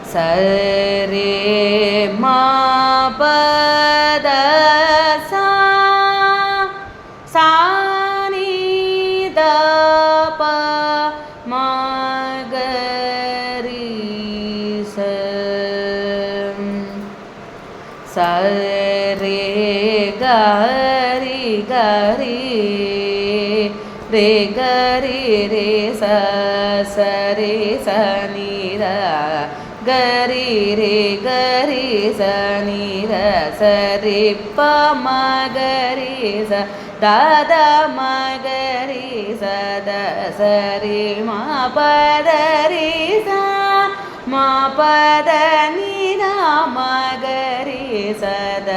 சரே மாபத சானி தப மகரி சரே கரி கரி ரே கரி ரே சரே சனிர கரி ரே கரி சனிர சரி ப மகரி ச தாத மகரி சத சரி மா பதரி சா மா பத நிதா மகரி சத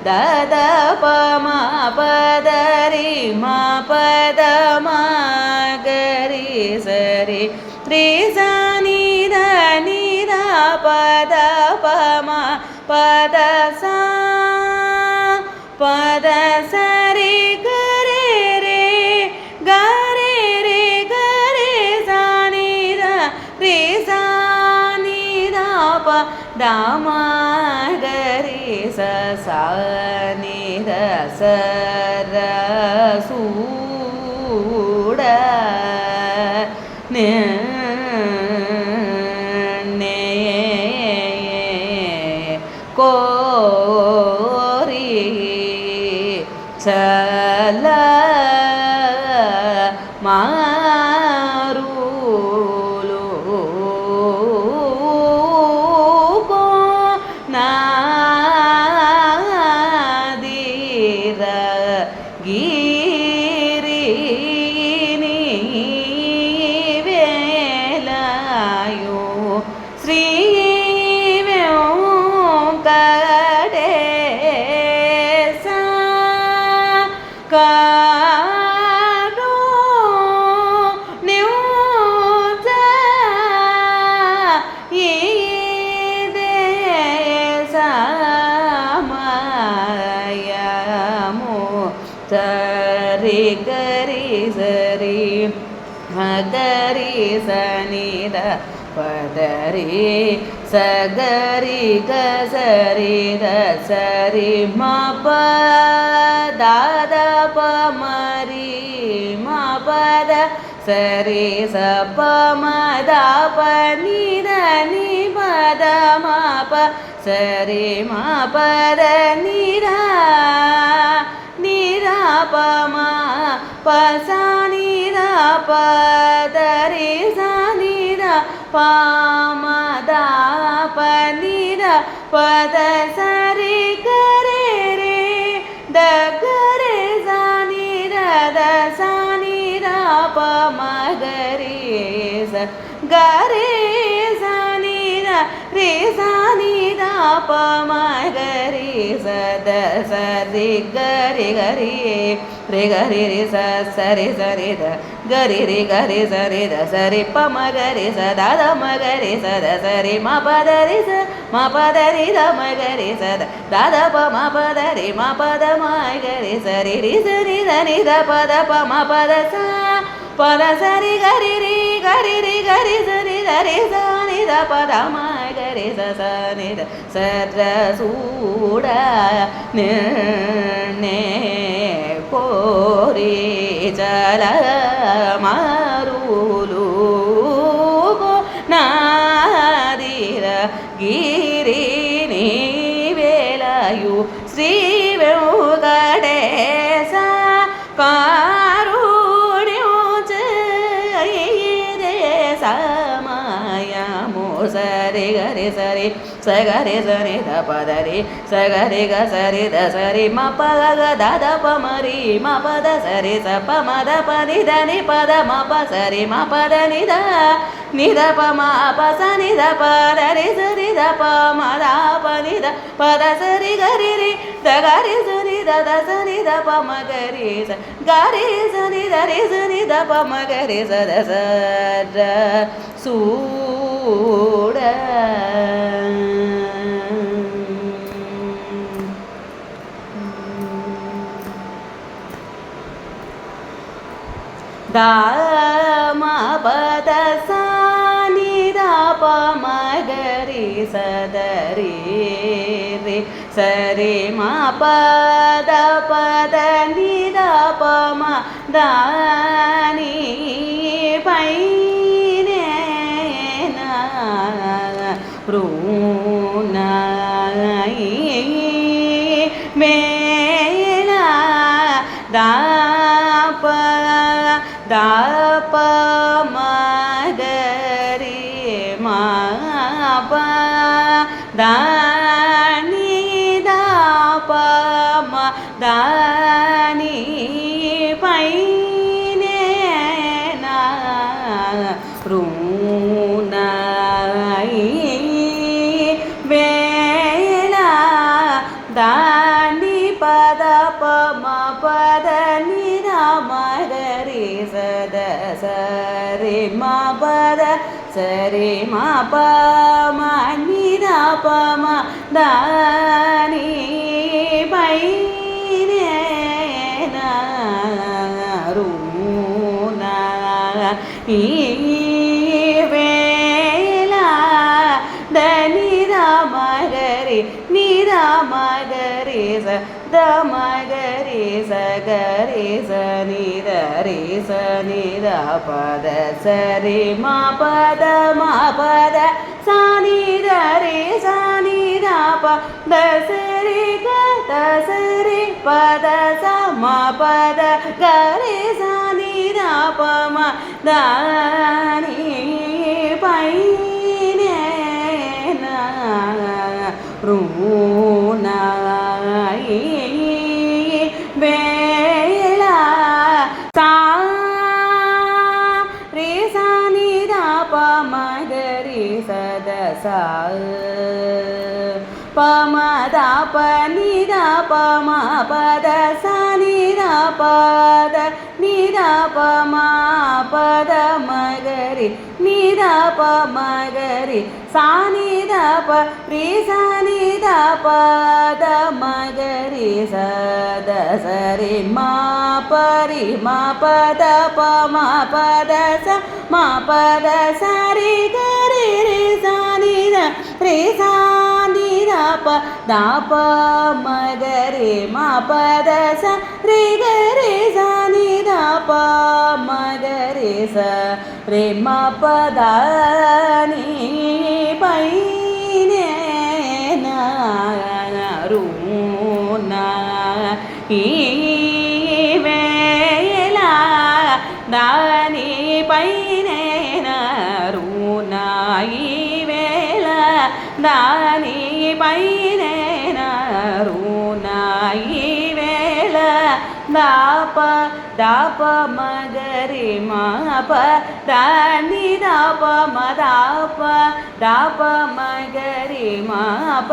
தத ப மா பதரி மா பத மகரி சரி த்ரி சா நித நித பத ப மா பத சா பத சரி கரே ரே கரே ரே கரே சா நித ரே சா நித ப தாம கரி ச சா நித சர சூட நே கோரி சல மாருலு கோ நாதிர கிரி வேலாயோ ஸ்ரீ காடோ நியூத ஈதே சமயமோ சரி கரி சரி மகரி சனித பதரி சகரி கசரி த சரி மப தாத ப மரி மபத சரி சப மத ப நித நிபத மப சரி மபத நித நித ப ம ப சா நித பதரி சா நித ப மத ப நித பத சரி கரே ரே த கரே சா நித த சா நித ப மகரி ச கரே சா நித ரே சா நித ப மகரி சத சரி கரி கரி ரே கரி ரே ச சரி சரி த கரி ரே கரி சரி த சரி ப மகரி ச தாத மகரி சத சரி மா பதரி ச மா பதரி த மகரி சத தாத ப மா பதரி மா பத மகரி சரி ரி சரி த நித பத ப மா பத ச பத சரி கரி ரி கரி ரி கரி சரி த ரி ச நித பத மகரி ச ச நித சர சூட நே கோரி ஜல மாருலு நாதிர கிரி நீ வேலாயு ஸ்ரீ வெங்கடேச காருண்யோச்ச சமயமோ சரி கரி சரி சகரி சரி த பதரி சகரி க சரி த சரி ம பத க தத ப மரி ம பத சரி ச ப மத ப நித நி பத ம ப சரி ம பத நித நித ப ம ப ச நித பத ரி சரி த ப ம த ப நித பத சரி கரி ரி த கரி சரி த த சரி த ப ம கரி ச கரி சரி த ரி சரி த ப ம கரி ச த ச ர சூட த ம ப த ச நி த ப ம గరి సదరి రే సరి మా పద పద నిద పమ దాని పైనే రుణాయి మేళ దాప దాప మగరి మాప దాని దాప మ దాని పైనే రుణాయి వేళ దాని పద పమ పద నిద మగరి సద సరి మా పద సరి మా పమ నిద పమ దాని పైనే రుణాయి వేళ దని మగరి నిద మగరి స ద మగరి స గరి స నిద రి స నిద పద సరి మా పద స నిద రి స నిద ప ద సరి గ ద సరి పద స మా పద గరి స నిద ప మ దాని పైనే రుణాయి వేళ సా రే సా ని ద ప మ గ రి స ద సా ప మ ద ప ని ద ప మ ప ద స ని ద ప ద ని ద ప మ ప ద మ గ రి ని ద ప మ గ రి సా ని ద ప రి స ని ద ప ద మ గ రి స ద స రి మా ప రి మా ప ద ప మ ప ద స మా ప ద స రి గ రి రి స ని ద రి స ని ద ప ద ప మ గ రి మా ప ద స రి గ రి స ని ద ప మ గ రి స రి మా ప ద ని పైనే రుణాయి వేళ దాని పైనే రుణాయి వేళ దాని పైనే రుణాయి వేళ దాప దాప మగరి మాప దాని దాప మదాప దాప మగరి మాప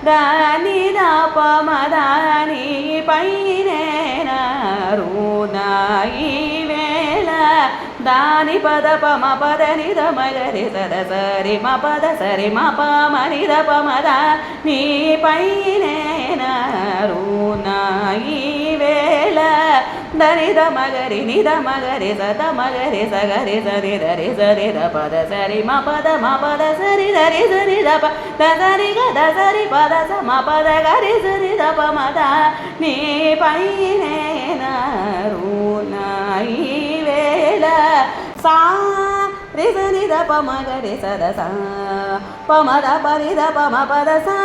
దాని దాప మదాని పైనే రుణాయి వేళ దాని పద పమ పద నిద మగరి సద సరి మ పద సరి మ పమ నిద పమద నీ పైనే రుణాయి వేళ దని ద మగరి నిద మగరి సద మగరి సగరి సరి దరి సరి ద పద సరి మ పద సరి దరి సరి ద ప ద సరి గ ద సరి పద స మ పద గరి సరి ద ప మ ద నీ పైనే రుణాయి వేళ సా రి స ని ద ప మ గ రి స ద సా ప మ ద ప ని ద ప మ ప ద సా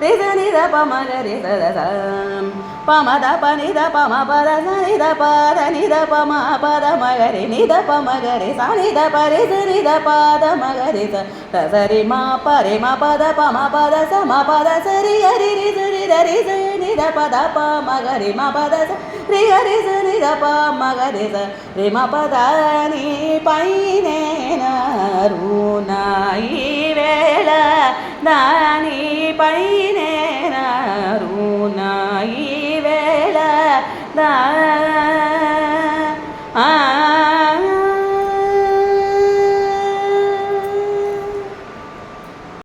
రి స ని ద ప మ గ రి స ద సా ప మ ద ప ని ద ప మ ప ద స ని ద ప ద ని ద ప మ ప ద మ గ రి ని ద ప మ గ రి స ని ద ప రి స ని ద ప ద మ గ రి స ద స రి మ ప రి మ ప ద ప మ ప ద స మ ప ద స రి గ రి రి స రి ద రి స ని ద ప ద ప మ గ రి మ ప ద స రి గ రి స ని ద ప మ గ రి స రి మ ప ద ని పైనే రుణాయి వేళ దాని పైనే రుణాయి వేళ